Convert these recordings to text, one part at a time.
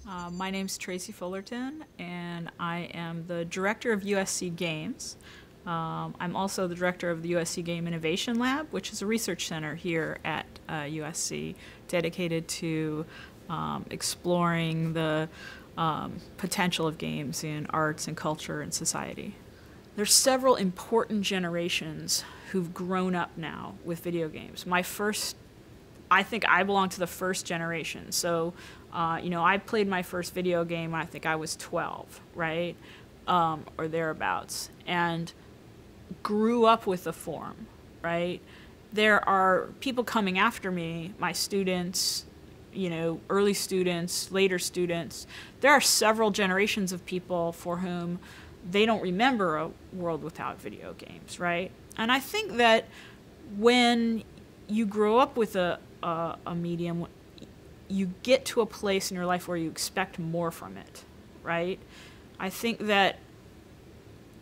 My name's Tracy Fullerton, and I am the director of USC Games. I'm also the director of the USC Game Innovation Lab, which is a research center here at USC dedicated to exploring the potential of games in arts and culture and society. There's several important generations who've grown up now with video games. I think I belong to the first generation. So, I played my first video game when I think I was 12, right? Or thereabouts. And grew up with the form, right? There are people coming after me, my students, early students, later students. There are several generations of people for whom they don't remember a world without video games, right? And I think that when you grow up with a medium, you get to a place in your life where you expect more from it, right? I think that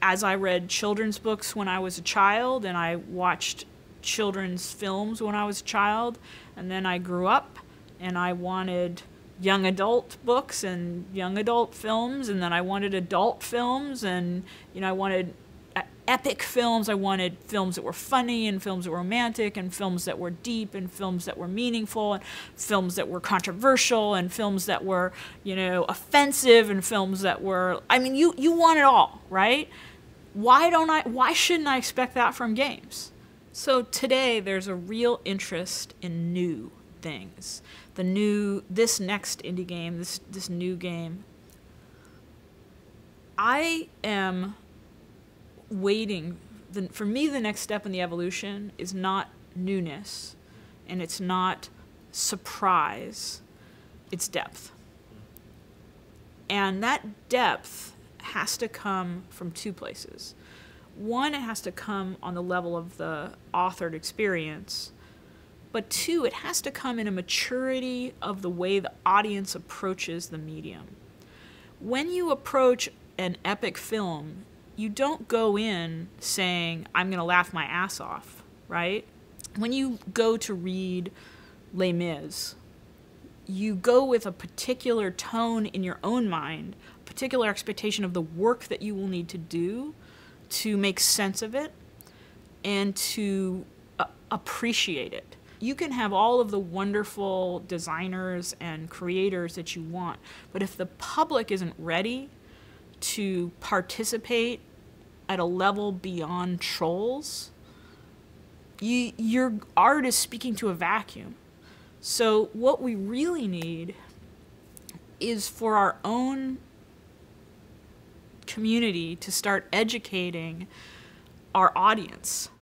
as I read children's books when I was a child, and I watched children's films when I was a child, and then I grew up and I wanted young adult books and young adult films, and then I wanted adult films, and I wanted epic films. I wanted films that were funny, and films that were romantic, and films that were deep, and films that were meaningful, and films that were controversial, and films that were, offensive, and films that were, you want it all, right? Why shouldn't I expect that from games? So today there's a real interest in new things. This next indie game, this new game. I am waiting. For me, the next step in the evolution is not newness, and it's not surprise, it's depth. And that depth has to come from two places. One, it has to come on the level of the authored experience, but two, it has to come in a maturity of the way the audience approaches the medium. When you approach an epic film, you don't go in saying, I'm going to laugh my ass off, right? When you go to read Les Mis, you go with a particular tone in your own mind, a particular expectation of the work that you will need to do to make sense of it and to appreciate it. You can have all of the wonderful designers and creators that you want, but if the public isn't ready to participate at a level beyond trolls, your art is speaking to a vacuum. So what we really need is for our own community to start educating our audience.